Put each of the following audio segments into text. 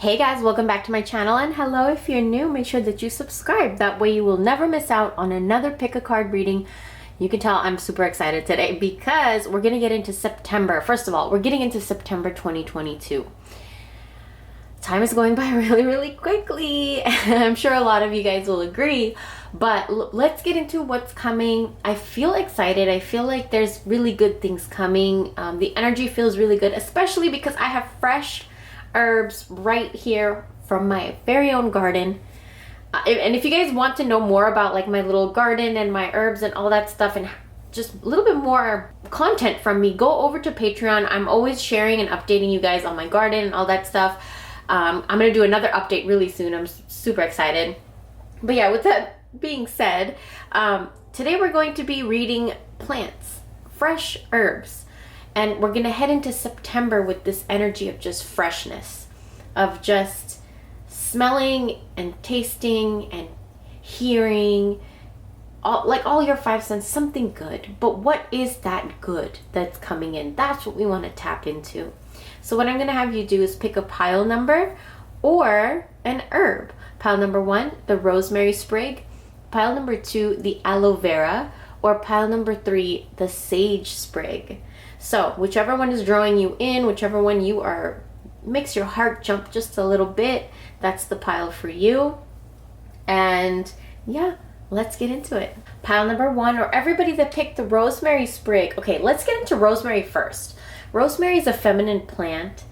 Hey guys, welcome back to my channel, and hello if you're new, make sure that you subscribe. That way you will never miss out on another pick a card reading. You can tell I'm super excited today because we're going to get into September. First of all, we're getting into September 2022. Time is going by really quickly. I'm sure a lot of you guys will agree, but let's get into what's coming. I feel excited. I feel like there's really good things coming. The energy feels really good, especially because I have fresh herbs right here from my very own garden. And if you guys want to know more about like my little garden and my herbs and all that stuff and just a little bit more content from me, go over to Patreon. I'm always sharing and updating you guys on my garden and all that stuff. I'm gonna do another update really soon. I'm super excited. But yeah, with that being said, today we're going to be reading plants, fresh herbs. And we're going to head into September with this energy of just freshness, of just smelling and tasting and hearing, all your five senses, something good. But what is that good that's coming in? That's what we want to tap into. So what I'm going to have you do is pick a pile number or an herb. Pile number 1, the rosemary sprig. Pile number 2, the aloe vera. Or pile number 3, the sage sprig. So whichever one is drawing you in, whichever one you are, makes your heart jump just a little bit, that's the pile for you. And yeah, let's get into it. Pile number 1, or everybody that picked the rosemary sprig. Okay, let's get into rosemary first. Rosemary is a feminine plant,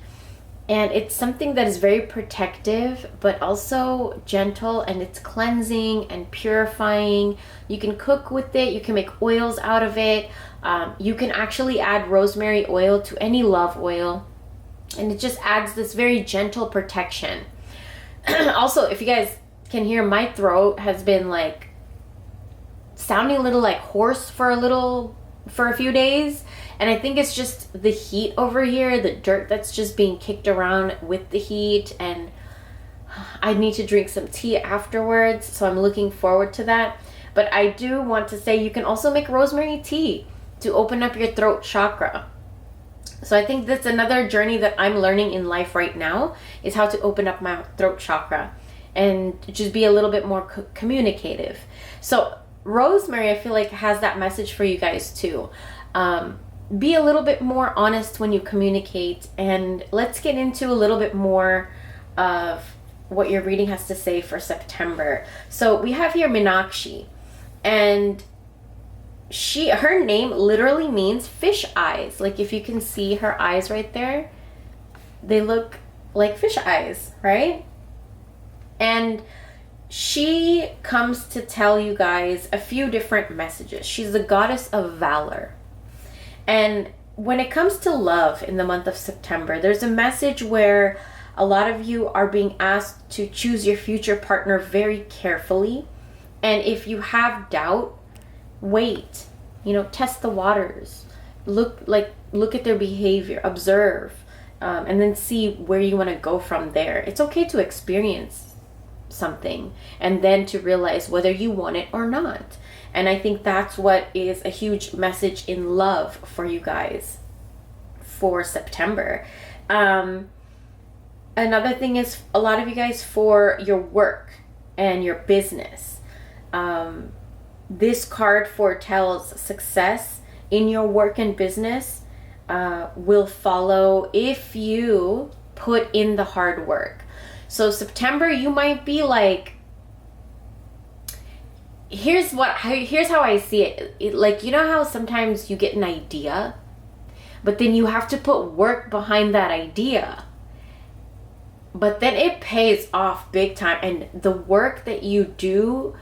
and it's something that is very protective, but also gentle, and it's cleansing and purifying. You can cook with it. You can make oils out of it. You can actually add rosemary oil to any love oil, and it just adds this very gentle protection. Also, if you guys can hear, my throat has been like sounding a little like hoarse for a few days. And I think it's just the heat over here, the dirt that's just being kicked around with the heat. And I need to drink some tea afterwards, so I'm looking forward to that. But I do want to say you can also make rosemary tea to open up your throat chakra. So I think that's another journey that I'm learning in life right now, is how to open up my throat chakra and just be a little bit more communicative. So rosemary, I feel like, has that message for you guys too. Be a little bit more honest when you communicate, and let's get into a little bit more of what your reading has to say for September. So we have here Meenakshi, and her name literally means fish eyes. Like, if you can see her eyes right there, they look like fish eyes, right? And she comes to tell you guys a few different messages. She's the goddess of valor. And when it comes to love in the month of September, there's a message where a lot of you are being asked to choose your future partner very carefully. And if you have doubt, wait, test the waters, look at their behavior, observe, and then see where you want to go from there. It's okay to experience something and then to realize whether you want it or not. And I think that's what is a huge message in love for you guys for September. Another thing is, a lot of you guys, for your work and your business, this card foretells success in your work and business will follow if you put in the hard work. So September, you might be like, here's how I see it. Like, you know how sometimes you get an idea, but then you have to put work behind that idea, but then it pays off big time. And the work that you do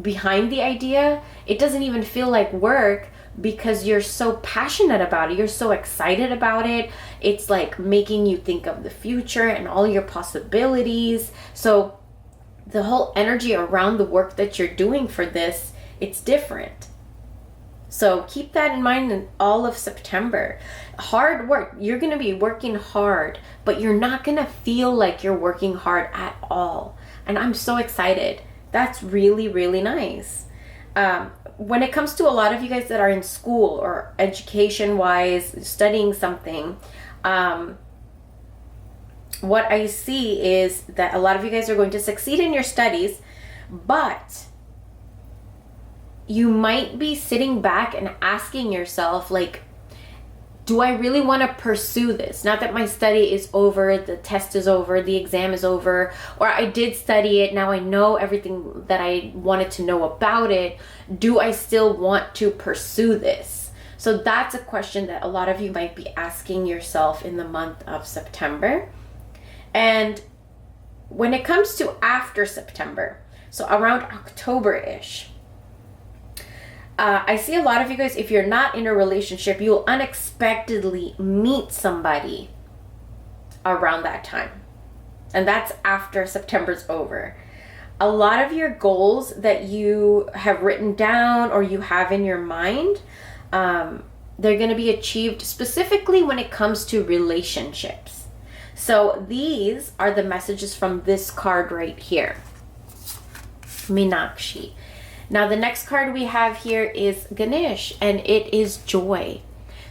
behind the idea, it doesn't even feel like work because you're so passionate about it. You're so excited about it. It's like making you think of the future and all your possibilities. So the whole energy around the work that you're doing for this, it's different. So keep that in mind in all of September. Hard work. You're going to be working hard, but you're not going to feel like you're working hard at all. And I'm so excited. That's really nice. When it comes to a lot of you guys that are in school or education-wise, studying something, what I see is that a lot of you guys are going to succeed in your studies, but you might be sitting back and asking yourself, like, do I really want to pursue this? Not that my study is over, the test is over, the exam is over, or I did study it, now I know everything that I wanted to know about it. Do I still want to pursue this? So that's a question that a lot of you might be asking yourself in the month of September. And when it comes to after September, so around October-ish, I see a lot of you guys, if you're not in a relationship, you'll unexpectedly meet somebody around that time. And that's after September's over. A lot of your goals that you have written down or you have in your mind, they're going to be achieved specifically when it comes to relationships. So these are the messages from this card right here. Meenakshi. Now the next card we have here is Ganesh, and it is joy.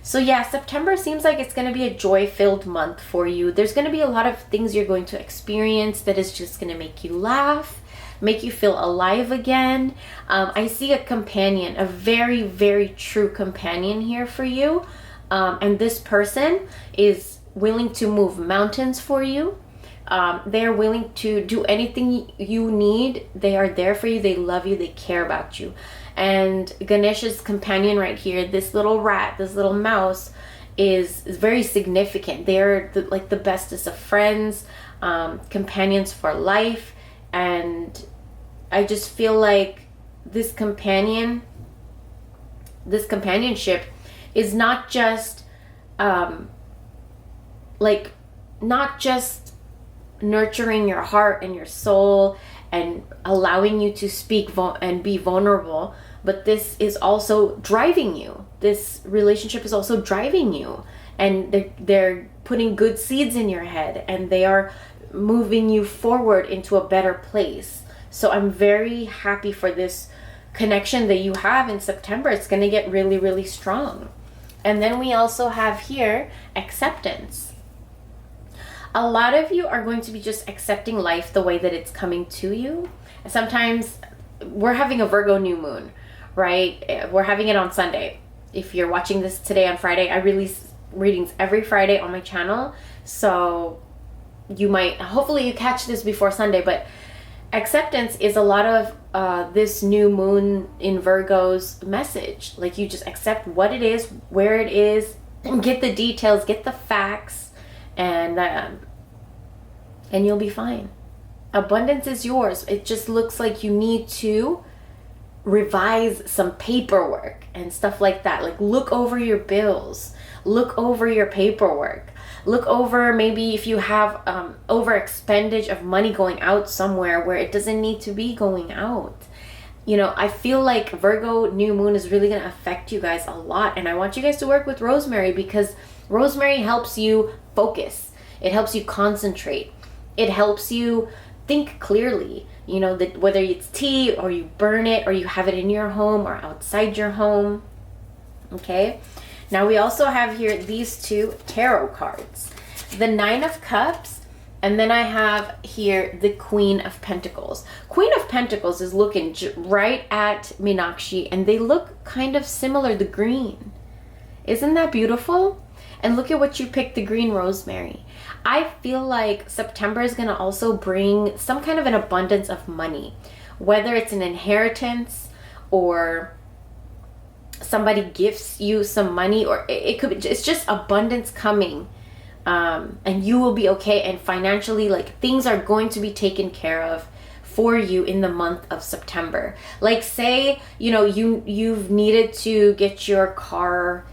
So yeah, September seems like it's going to be a joy-filled month for you. There's going to be a lot of things you're going to experience that is just going to make you laugh, make you feel alive again. I see a companion, a very, very true companion here for you. And this person is willing to move mountains for you. They are willing to do anything you need. They are there for you. They love you. They care about you. And Ganesh's companion right here, this little rat, this little mouse, is very significant. They're like the bestest of friends, companions for life. And I just feel like this companionship is not just not just nurturing your heart and your soul and allowing you to speak and be vulnerable, but this is also driving you. This relationship is also driving you, and they're putting good seeds in your head, and they are moving you forward into a better place. So I'm very happy for this connection that you have in September. It's going to get really, really strong. And then we also have here acceptance. A lot of you are going to be just accepting life the way that it's coming to you. Sometimes we're having a Virgo new moon, right? We're having it on Sunday. If you're watching this today on Friday, I release readings every Friday on my channel. So you might, hopefully you catch this before Sunday, but acceptance is a lot of this new moon in Virgo's message. Like, you just accept what it is, where it is, get the details, get the facts, and you'll be fine. Abundance is yours. It just looks like you need to revise some paperwork and stuff like that. Like, look over your bills, look over your paperwork, look over maybe if you have over expendage of money going out somewhere where it doesn't need to be going out. You know, I feel like Virgo new moon is really going to affect you guys a lot, and I want you guys to work with Rosemary, because Rosemary helps you focus. It helps you concentrate. It helps you think clearly. You know, that whether it's tea or you burn it or you have it in your home or outside your home. Okay. Now we also have here these two tarot cards. The Nine of Cups, and then I have here the Queen of Pentacles. Queen of Pentacles is looking right at Meenakshi, and they look kind of similar, the green. Isn't that beautiful? And look at what you picked, the green rosemary. I feel like September is going to also bring some kind of an abundance of money, whether it's an inheritance or somebody gifts you some money, or it could be, it's just abundance coming. And you will be okay, and financially, like, things are going to be taken care of for you in the month of September. Like, say, you know, you've needed to get your car,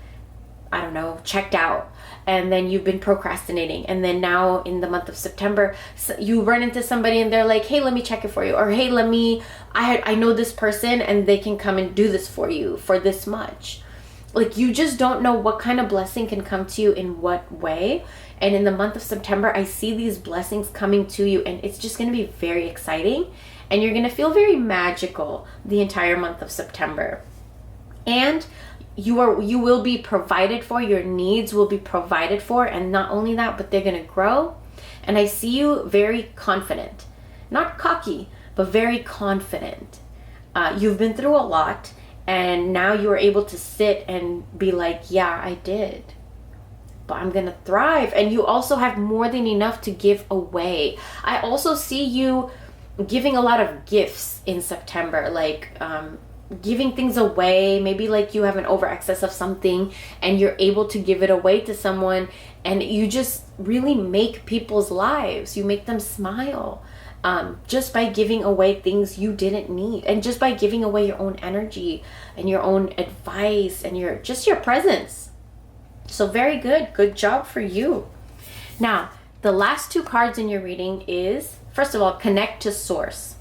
I don't know, checked out, and then you've been procrastinating, and then now in the month of September you run into somebody and they're like, hey, let me check it for you, or hey, I know this person and they can come and do this for you for this much. Like, you just don't know what kind of blessing can come to you in what way. And in the month of September, I see these blessings coming to you, and it's just going to be very exciting, and you're going to feel very magical the entire month of September. And you will be provided for, your needs will be provided for, and not only that, but they're going to grow. And I see you very confident, not cocky, but very confident. You've been through a lot, and now you are able to sit and be like, yeah, I did, but I'm gonna thrive. And you also have more than enough to give away. I also see you giving a lot of gifts in September, like giving things away. Maybe like you have an over excess of something and you're able to give it away to someone, and you just really make people's lives. You make them smile. Just by giving away things you didn't need, and just by giving away your own energy and your own advice and your presence. So very good job for you. Now, the last two cards in your reading is, first of all, connect to source.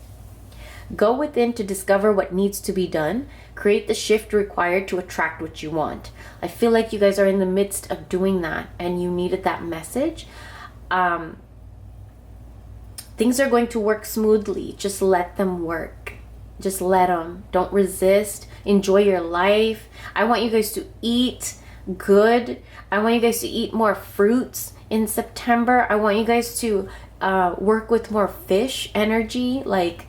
Go within to discover what needs to be done. Create the shift required to attract what you want. I feel like you guys are in the midst of doing that, and you needed that message. Things are going to work smoothly. Just let them work. Just let them. Don't resist. Enjoy your life. I want you guys to eat good. I want you guys to eat more fruits in September. I want you guys to work with more fish energy. Like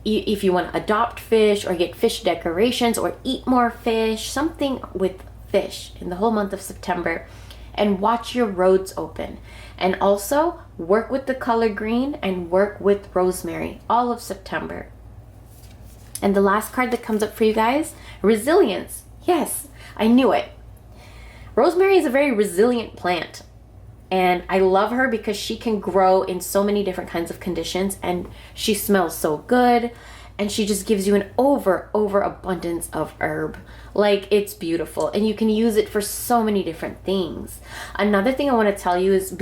if you want to adopt fish or get fish decorations or eat more fish, something with fish in the whole month of September. And watch your roads open. And also work with the color green and work with rosemary all of September. And the last card that comes up for you guys, resilience. Yes, I knew it. Rosemary is a very resilient plant. And I love her because she can grow in so many different kinds of conditions, and she smells so good, and she just gives you an overabundance of herb. Like, it's beautiful, and you can use it for so many different things. Another thing I want to tell you is in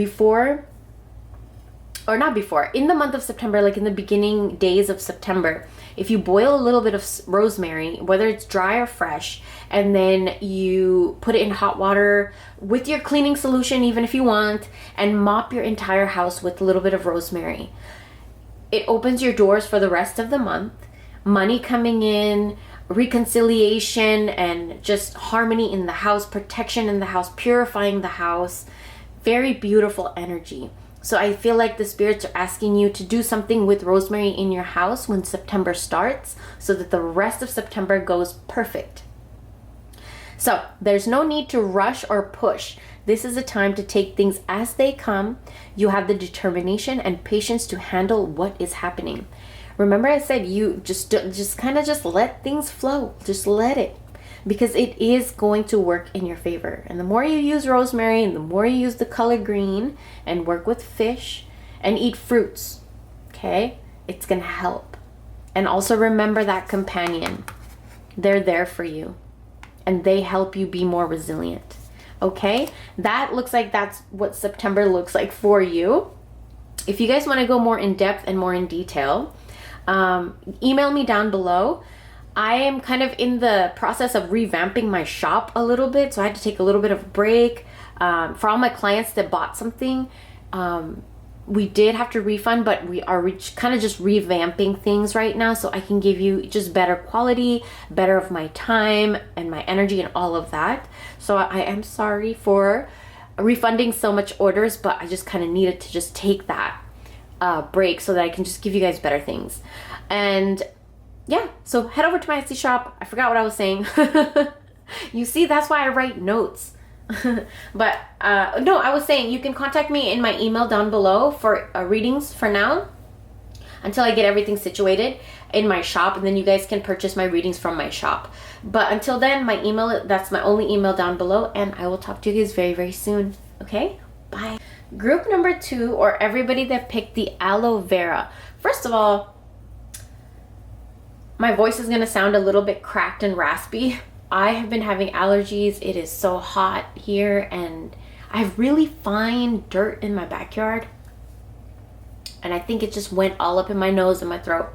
the month of September, like in the beginning days of September, if you boil a little bit of rosemary, whether it's dry or fresh, and then you put it in hot water with your cleaning solution, even if you want, and mop your entire house with a little bit of rosemary, it opens your doors for the rest of the month. Money coming in, reconciliation, and just harmony in the house, protection in the house, purifying the house. Very beautiful energy. So I feel like the spirits are asking you to do something with rosemary in your house when September starts, so that the rest of September goes perfect. So there's no need to rush or push. This is a time to take things as they come. You have the determination and patience to handle what is happening. Remember I said you just let things flow. Just let it. Because it is going to work in your favor. And the more you use rosemary, and the more you use the color green, and work with fish, and eat fruits, okay? It's going to help. And also remember that companion. They're there for you. And they help you be more resilient. Okay? That looks like that's what September looks like for you. If you guys want to go more in depth and more in detail, email me down below. I am kind of in the process of revamping my shop a little bit, so I had to take a little bit of a break. For all my clients that bought something, we did have to refund, but we are kind of just revamping things right now, so I can give you just better quality, better of my time and my energy and all of that. So I am sorry for refunding so much orders, but I just kind of needed to just take that break so that I can just give you guys better things. And yeah, so head over to my Etsy shop. I forgot what I was saying. You see, that's why I write notes. But no, I was saying you can contact me in my email down below for readings for now, until I get everything situated in my shop, and then you guys can purchase my readings from my shop. But until then, my email, that's my only email down below, and I will talk to you guys very, very soon. Okay? Bye. Group number 2, or everybody that picked the aloe vera. First of all, my voice is going to sound a little bit cracked and raspy. I have been having allergies. It is so hot here, and I have really fine dirt in my backyard. And I think it just went all up in my nose and my throat.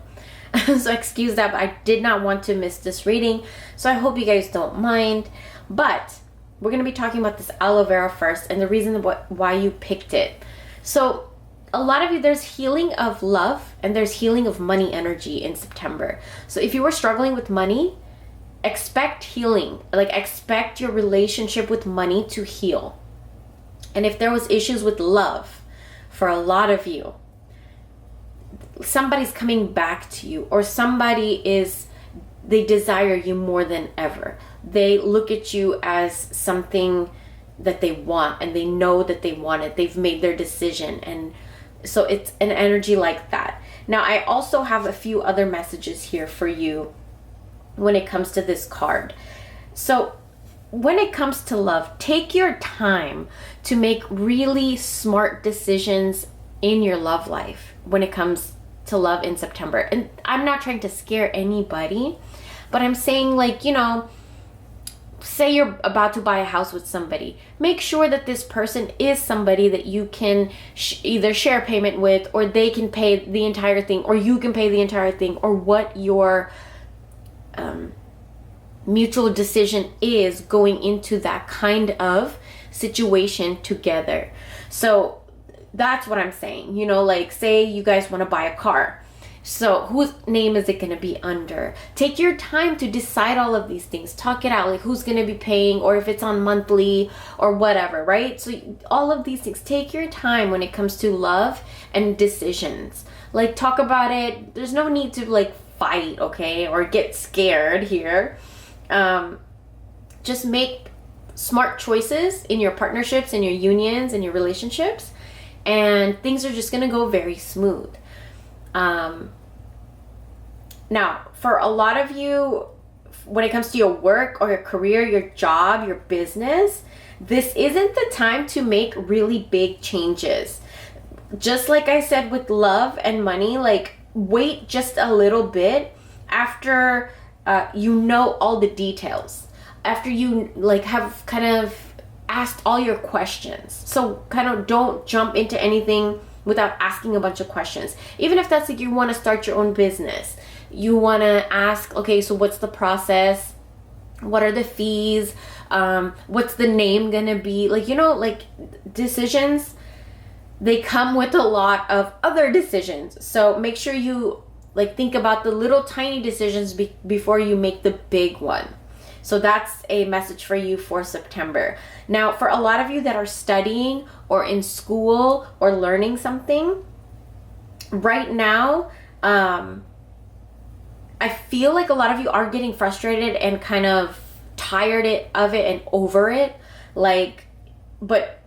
So excuse that, but I did not want to miss this reading. So I hope you guys don't mind. But we're going to be talking about this aloe vera first, and the reason why you picked it. So a lot of you, there's healing of love and there's healing of money energy in September. So if you were struggling with money, expect healing. Like, expect your relationship with money to heal. And if there was issues with love, for a lot of you, somebody's coming back to you, or they desire you more than ever. They look at you as something that they want, and they know that they want it. They've made their decision. And so it's an energy like that. Now, I also have a few other messages here for you when it comes to this card. So when it comes to love, take your time to make really smart decisions in your love life when it comes to love in September. And I'm not trying to scare anybody, but I'm saying, like, you know, say you're about to buy a house with somebody. Make sure that this person is somebody that you can either share payment with, or they can pay the entire thing, or you can pay the entire thing, or what your mutual decision is going into that kind of situation together. So that's what I'm saying. You know, like, say you guys want to buy a car. So whose name is it going to be under? Take your time to decide all of these things. Talk it out, like who's going to be paying, or if it's on monthly or whatever, right? So all of these things, take your time when it comes to love and decisions. Like, talk about it. There's no need to like fight, okay, or get scared here. Just make smart choices in your partnerships, in your unions, in your relationships, and things are just going to go very smooth. Now, for a lot of you, when it comes to your work or your career, your job, your business, this isn't the time to make really big changes. Just like I said with love and money, like, wait just a little bit after you know all the details, after you like have kind of asked all your questions. So kind of don't jump into anything without asking a bunch of questions. Even if that's like you want to start your own business, you want to ask, okay, so what's the process? What are the fees? What's the name gonna be? Like, you know, like, decisions, they come with a lot of other decisions. So make sure you like think about the little tiny decisions before you make the big one. So that's a message for you for September. Now, for a lot of you that are studying or in school or learning something, right now, I feel like a lot of you are getting frustrated and kind of tired of it and over it. Like, but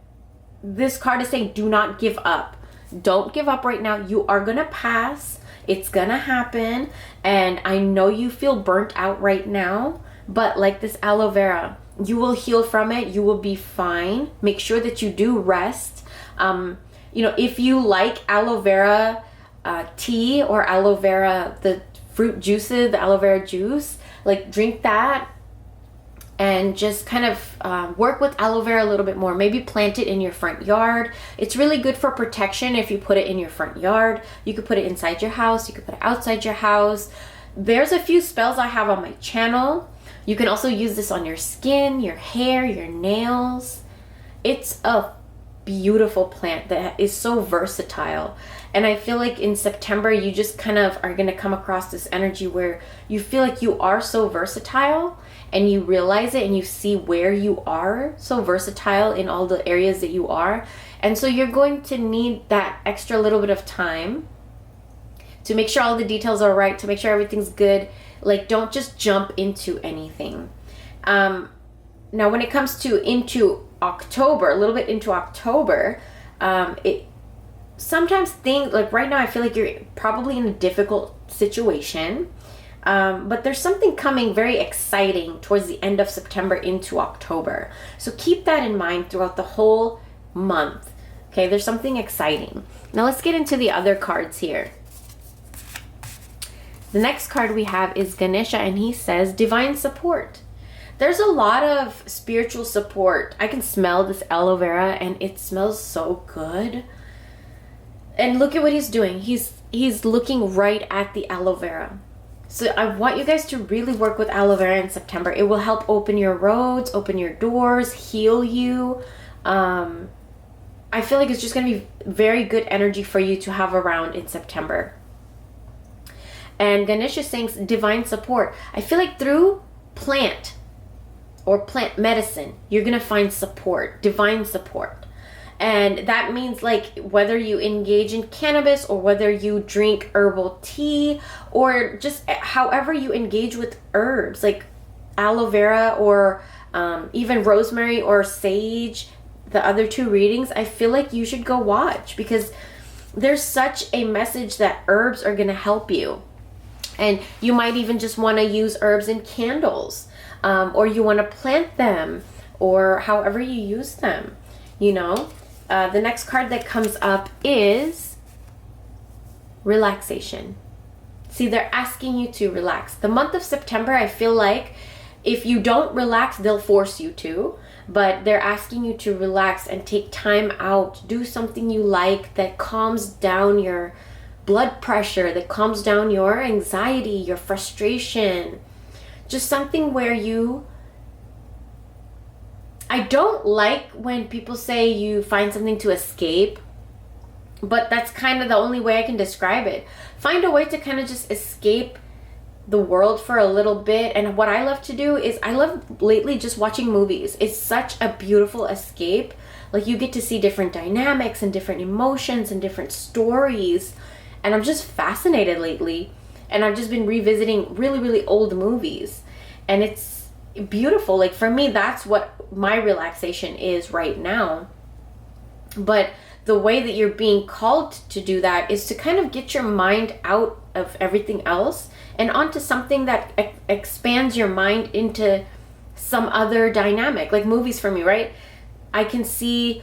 this card is saying, do not give up. Don't give up right now. You are going to pass. It's going to happen. And I know you feel burnt out right now, but like this aloe vera, you will heal from it. You will be fine. Make sure that you do rest. You know, if you like aloe vera tea or aloe vera, the fruit juices, the aloe vera juice, like, drink that and just kind of work with aloe vera a little bit more. Maybe plant it in your front yard. It's really good for protection if you put it in your front yard. You could put it inside your house. You could put it outside your house. There's a few spells I have on my channel. You can also use this on your skin, your hair, your nails. It's a beautiful plant that is so versatile. And I feel like in September, you just kind of are going to come across this energy where you feel like you are so versatile, and you realize it and you see where you are so versatile in all the areas that you are. And so you're going to need that extra little bit of time to make sure all the details are right, to make sure everything's good. Like, don't just jump into anything. Now, when it comes to into October, a little bit into October, sometimes things, like right now, I feel like you're probably in a difficult situation. But there's something coming very exciting towards the end of September into October. So keep that in mind throughout the whole month. Okay, there's something exciting. Now let's get into the other cards here. The next card we have is Ganesha, and he says divine support. There's a lot of spiritual support. I can smell this aloe vera and it smells so good. And look at what he's doing. He's looking right at the aloe vera. So I want you guys to really work with aloe vera in September. It will help open your roads, open your doors, heal you. I feel like it's just going to be very good energy for you to have around in September. And Ganesh is saying divine support. I feel like through plant or plant medicine, you're going to find support, divine support. And that means like whether you engage in cannabis or whether you drink herbal tea or just however you engage with herbs like aloe vera or even rosemary or sage, the other 2 readings, I feel like you should go watch because there's such a message that herbs are going to help you. And you might even just want to use herbs in candles, or you want to plant them, or however you use them, you know. The next card that comes up is relaxation. See, they're asking you to relax. The month of September, I feel like if you don't relax, they'll force you to. But they're asking you to relax and take time out. Do something you like that calms down your blood pressure, that calms down your anxiety, your frustration. Just something where I don't like when people say you find something to escape, but that's kind of the only way I can describe it. Find a way to kind of just escape the world for a little bit. And what I love to do is I love lately just watching movies. It's such a beautiful escape. Like you get to see different dynamics and different emotions and different stories. And I'm just fascinated lately. And I've just been revisiting really, really old movies. And it's beautiful. Like for me, that's what my relaxation is right now. But the way that you're being called to do that is to kind of get your mind out of everything else and onto something that expands your mind into some other dynamic, like movies for me, right? I can see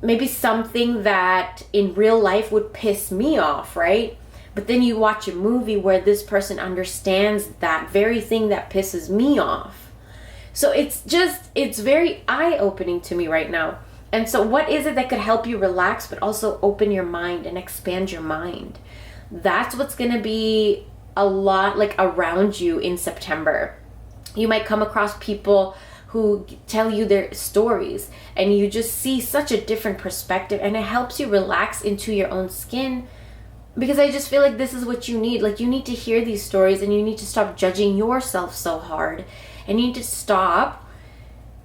maybe something that in real life would piss me off, right? But then you watch a movie where this person understands that very thing that pisses me off. So it's very eye-opening to me right now. And so what is it that could help you relax but also open your mind and expand your mind? That's what's going to be a lot like around you in September. You might come across people who tell you their stories and you just see such a different perspective, and it helps you relax into your own skin, because I just feel like this is what you need. Like you need to hear these stories and you need to stop judging yourself so hard, and you need to stop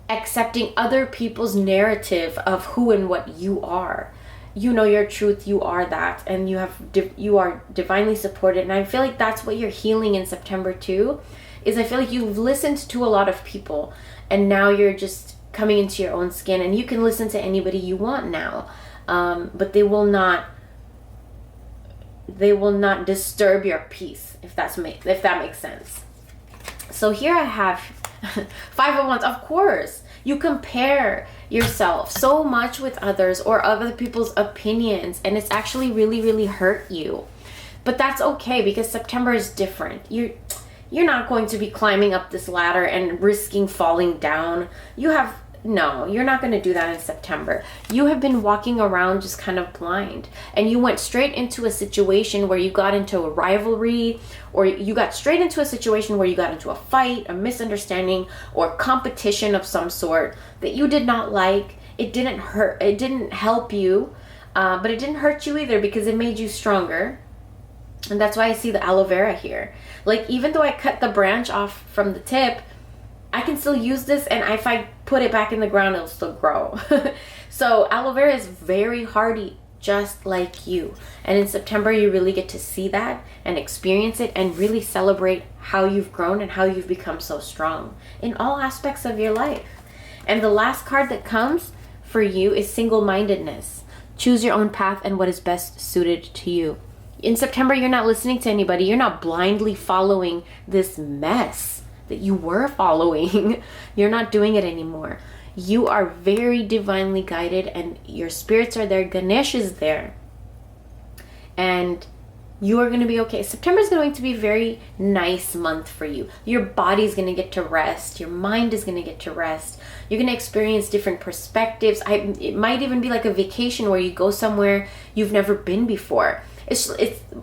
accepting other people's narrative of who and what you are. You know your truth, you are that, and you are divinely supported. And I feel like that's what you're healing in September too, is I feel like you've listened to a lot of people and now you're just coming into your own skin, and you can listen to anybody you want now, but they will not disturb your peace, if that makes sense. So here I have 5 of Wands. Of course, you compare yourself so much with others or other people's opinions, and it's actually really, really hurt you. But that's okay, because September is different. You're not going to be climbing up this ladder and risking falling down. You're not going to do that in September. You have been walking around just kind of blind, and you went straight into a situation where you got into a rivalry, or you got straight into a situation where you got into a fight, a misunderstanding, or competition of some sort that you did not like. It didn't help you, but it didn't hurt you either, because it made you stronger. And that's why I see the aloe vera here. Like, even though I cut the branch off from the tip, I can still use this, and if I put it back in the ground, it'll still grow. So aloe vera is very hardy, just like you. And in September, you really get to see that and experience it and really celebrate how you've grown and how you've become so strong in all aspects of your life. And the last card that comes for you is single-mindedness. Choose your own path and what is best suited to you. In September, you're not listening to anybody. You're not blindly following this mess that you were following. You're not doing it anymore. You are very divinely guided, and your spirits are there. Ganesh is there. And you are going to be okay. September is going to be a very nice month for you. Your body's going to get to rest. Your mind is going to get to rest. You're going to experience different perspectives. It might even be like a vacation where you go somewhere you've never been before. It's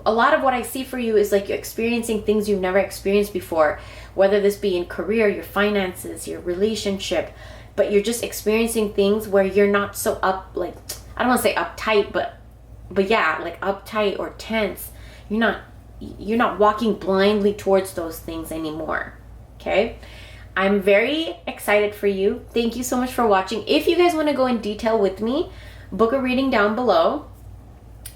a lot of what I see for you is like you're experiencing things you've never experienced before, whether this be in career, your finances, your relationship, but you're just experiencing things where you're not so I don't want to say uptight, but yeah, like uptight or tense. You're not walking blindly towards those things anymore. Okay? I'm very excited for you. Thank you so much for watching. If you guys want to go in detail with me, book a reading down below.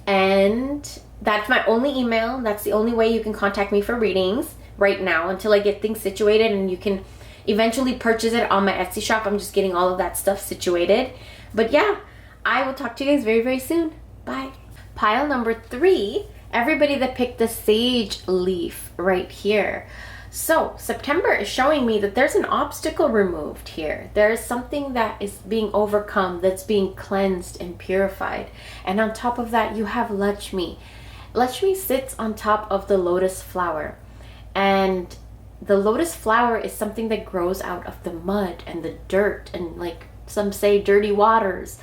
And that's my only email. That's the only way you can contact me for readings right now until I get things situated, and you can eventually purchase it on my Etsy shop. I'm just getting all of that stuff situated. But yeah, I will talk to you guys very, very soon. Bye. Pile number 3, everybody that picked the sage leaf right here. So September is showing me that there's an obstacle removed here. There is something that is being overcome, that's being cleansed and purified. And on top of that, you have Lakshmi. Lakshmi sits on top of the lotus flower. And the lotus flower is something that grows out of the mud and the dirt and, like some say, dirty waters.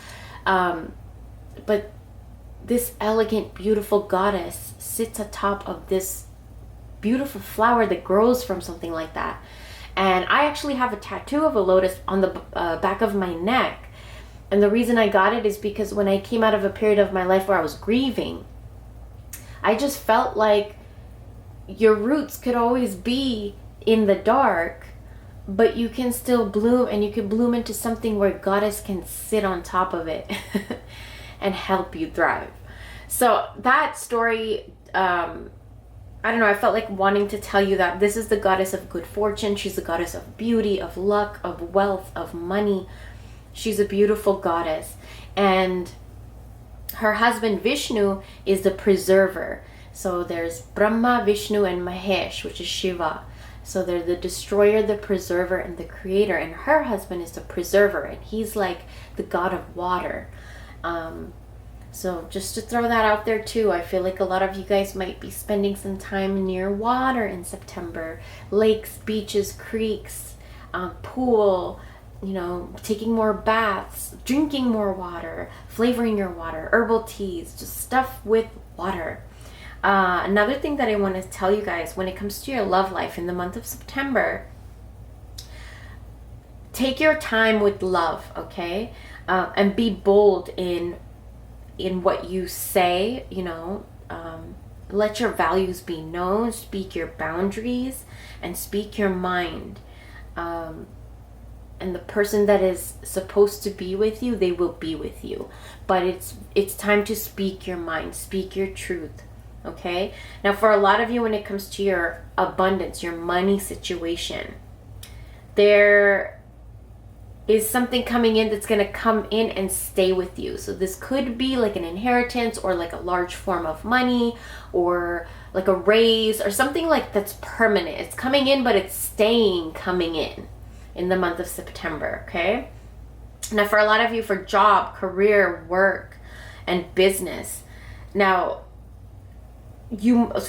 But this elegant, beautiful goddess sits atop of this beautiful flower that grows from something like that. And I actually have a tattoo of a lotus on the back of my neck. And the reason I got it is because when I came out of a period of my life where I was grieving, I just felt like your roots could always be in the dark, but you can still bloom, and you can bloom into something where goddess can sit on top of it and help you thrive. So that story, I don't know, I felt like wanting to tell you that this is the goddess of good fortune. She's the goddess of beauty, of luck, of wealth, of money. She's a beautiful goddess. And her husband Vishnu is the preserver. So there's Brahma, Vishnu, and Mahesh, which is Shiva. So they're the destroyer, the preserver, and the creator. And her husband is the preserver, and he's like the god of water. So just to throw that out there too, I feel like a lot of you guys might be spending some time near water in September. Lakes, beaches, creeks, pool, you know, taking more baths, drinking more water, flavoring your water, herbal teas, just stuff with water. Another thing that I want to tell you guys when it comes to your love life in the month of September, take your time with love, okay? And be bold in what you say, you know. Let your values be known, speak your boundaries, and speak your mind. And the person that is supposed to be with you, they will be with you. But it's time to speak your mind, speak your truth. Okay? Now, for a lot of you, when it comes to your abundance, your money situation, there is something coming in that's going to come in and stay with you. So this could be like an inheritance, or like a large form of money, or like a raise, or something like that's permanent. It's coming in, but it's staying coming in the month of September. Okay? Now, for a lot of you, for job, career, work, and business. Now,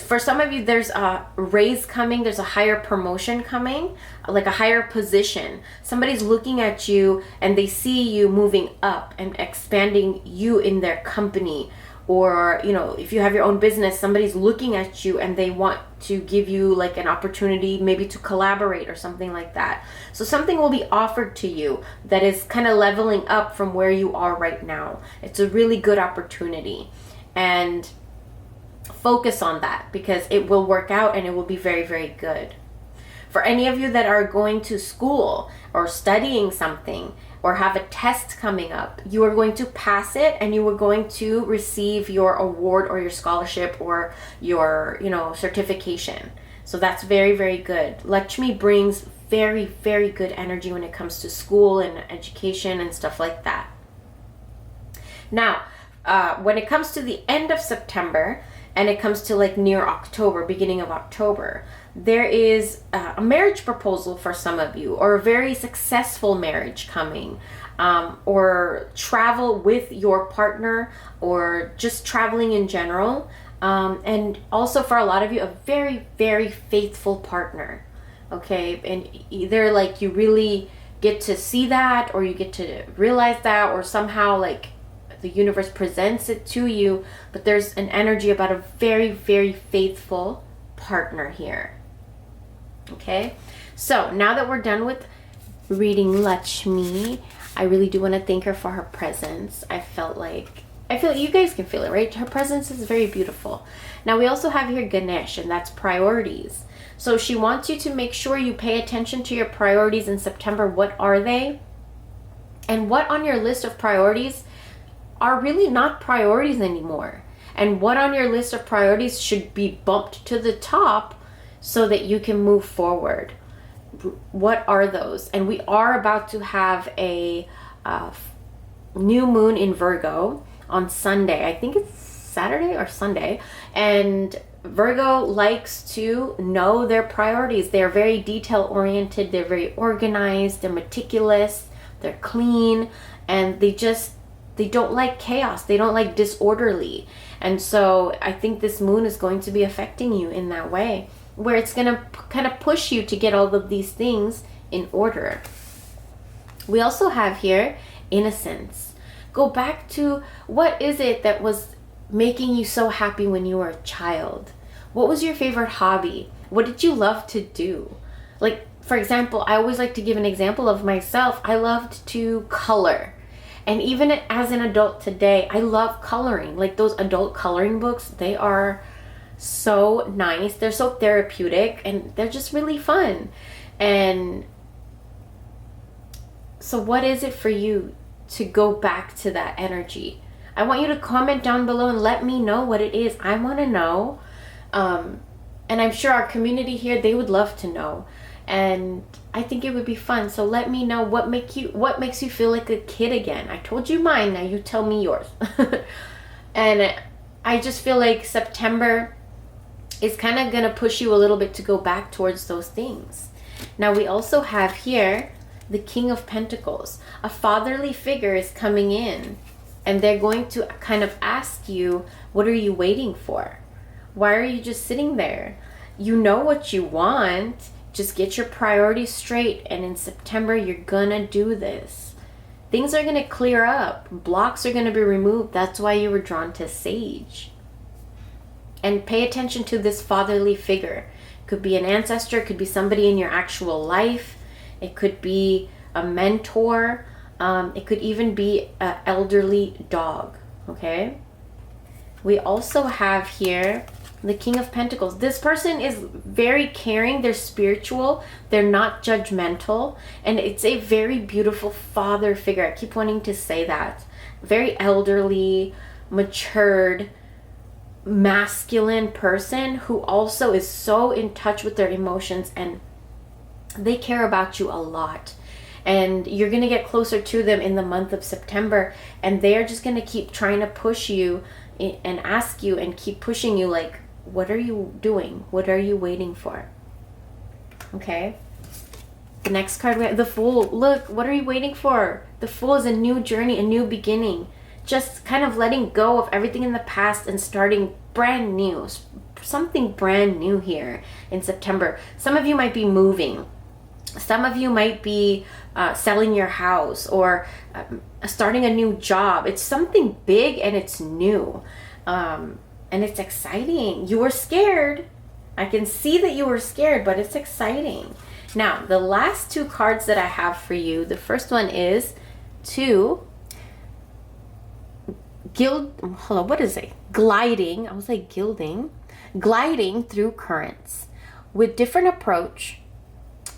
for some of you, there's a raise coming, there's a higher promotion coming, like a higher position. Somebody's looking at you and they see you moving up and expanding you in their company. Or, you know, if you have your own business, somebody's looking at you and they want to give you like an opportunity maybe to collaborate or something like that. So something will be offered to you that is kind of leveling up from where you are right now. It's a really good opportunity. And focus on that, because it will work out and it will be very, very good. For any of you that are going to school or studying something or have a test coming up, you are going to pass it and you are going to receive your award or your scholarship or your, you know, certification. So that's very, very good. Lakshmi brings very, very good energy when it comes to school and education and stuff like that. Now, when it comes to the end of September, and it comes to like near October, beginning of October, there is a marriage proposal for some of you, or a very successful marriage coming, or travel with your partner, or just traveling in general. And also for a lot of you, a very, very faithful partner. Okay, and either like you really get to see that, or you get to realize that, or somehow like the universe presents it to you, but there's an energy about a very, very faithful partner here. Okay, so now that we're done with reading Lakshmi, I really do want to thank her for her presence. I feel like you guys can feel it, right? Her presence is very beautiful. Now we also have here Ganesh, and that's priorities. So she wants you to make sure you pay attention to your priorities in September. What are they? And what on your list of priorities are really not priorities anymore. And what on your list of priorities should be bumped to the top so that you can move forward? What are those? And we are about to have a new moon in Virgo on Sunday. I think it's Saturday or Sunday. And Virgo likes to know their priorities. They're very detail oriented. They're very organized. They're meticulous. They're clean. And they don't like chaos. They don't like disorderly. And so I think this moon is going to be affecting you in that way, where it's going to kind of push you to get all of these things in order. We also have here innocence. Go back to, what is it that was making you so happy when you were a child? What was your favorite hobby? What did you love to do? Like, for example, I always like to give an example of myself. I loved to color. And even as an adult today, I love coloring. Like those adult coloring books, they are so nice. They're so therapeutic and they're just really fun. And so what is it for you to go back to that energy? I want you to comment down below and let me know what it is. I want to know. And I'm sure our community here, they would love to know. And I think it would be fun. So let me know what makes you feel like a kid again. I told you mine, now you tell me yours. And I just feel like September is kind of going to push you a little bit to go back towards those things. Now we also have here the King of Pentacles. A fatherly figure is coming in, and they're going to kind of ask you, what are you waiting for? Why are you just sitting there? You know what you want. Just get your priorities straight, and in September, you're gonna do this. Things are gonna clear up. Blocks are gonna be removed. That's why you were drawn to Sage. And pay attention to this fatherly figure. Could be an ancestor, it could be somebody in your actual life. It could be a mentor. It could even be an elderly dog, okay? We also have here the King of Pentacles. This person is very caring. They're spiritual. They're not judgmental. And it's a very beautiful father figure. I keep wanting to say that. Very elderly, matured, masculine person who also is so in touch with their emotions, and they care about you a lot. And you're going to get closer to them in the month of September, and they're just going to keep trying to push you and ask you and keep pushing you, like, what are you doing? What are you waiting for? Okay. The next card, we have the Fool. Look, what are you waiting for? The Fool is a new journey, a new beginning. Just kind of letting go of everything in the past and starting brand new. Something brand new here in September. Some of you might be moving. Some of you might be selling your house or starting a new job. It's something big and it's new. And it's exciting. You were scared. I can see that you were scared, but it's exciting. Now, the last two cards that I have for you, the first one is gliding. I was like gilding. Gliding through currents. With different approach,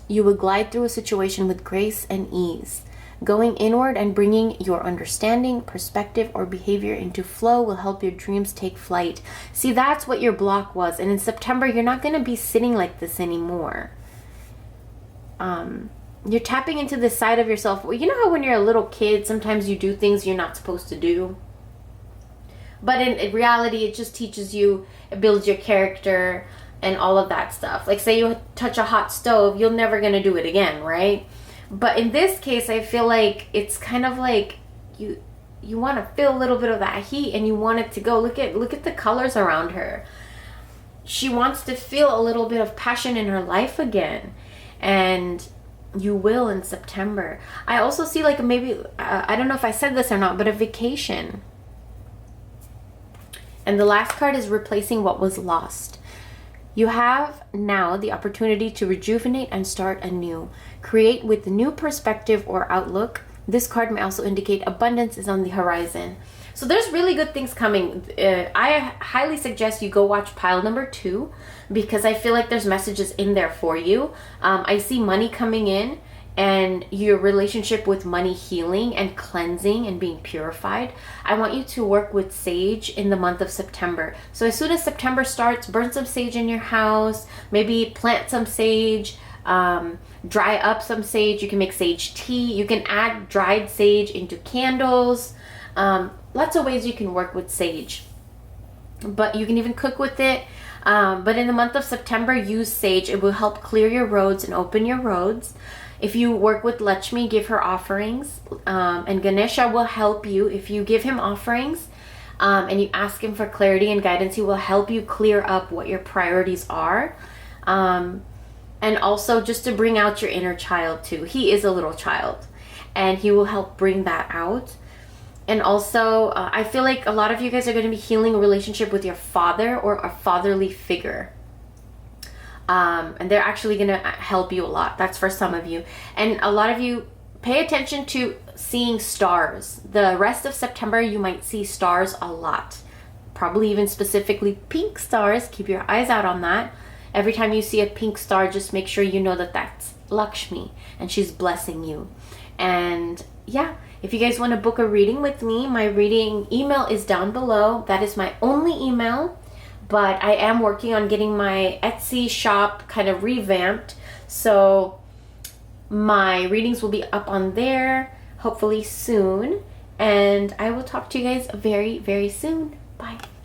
you will glide through a situation with grace and ease. Going inward and bringing your understanding, perspective, or behavior into flow will help your dreams take flight. See, that's what your block was. And in September, you're not going to be sitting like this anymore. You're tapping into the side of yourself. Well, you know how when you're a little kid, sometimes you do things you're not supposed to do? But in reality, it just teaches you, it builds your character and all of that stuff. Like, say you touch a hot stove, you're never going to do it again, right? But in this case, I feel like it's kind of like you want to feel a little bit of that heat and you want it to go. Look at the colors around her. She wants to feel a little bit of passion in her life again. And you will in September. I also see like maybe, I don't know if I said this or not, but a vacation. And the last card is replacing what was lost. You have now the opportunity to rejuvenate and start anew. Create with new perspective or outlook. This card may also indicate abundance is on the horizon. So there's really good things coming. I highly suggest you go watch pile number 2 because I feel like there's messages in there for you. I see money coming in and your relationship with money healing and cleansing and being purified, I want you to work with sage in the month of September. So as soon as September starts, burn some sage in your house, maybe plant some sage, dry up some sage. You can make sage tea. You can add dried sage into candles. Lots of ways you can work with sage, but you can even cook with it. But in the month of September, use sage. It will help clear your roads and open your roads. If you work with Lakshmi, give her offerings, and Ganesha will help you. If you give him offerings and you ask him for clarity and guidance, he will help you clear up what your priorities are. And also just to bring out your inner child too. He is a little child, and he will help bring that out. And also, I feel like a lot of you guys are going to be healing a relationship with your father or a fatherly figure. And they're actually going to help you a lot. That's for some of you. And a lot of you, pay attention to seeing stars. The rest of September, you might see stars a lot. Probably even specifically pink stars. Keep your eyes out on that. Every time you see a pink star, just make sure you know that that's Lakshmi and she's blessing you. And yeah, if you guys want to book a reading with me, my reading email is down below. That is my only email, but I am working on getting my Etsy shop kind of revamped. So my readings will be up on there hopefully soon. And I will talk to you guys very, very soon. Bye.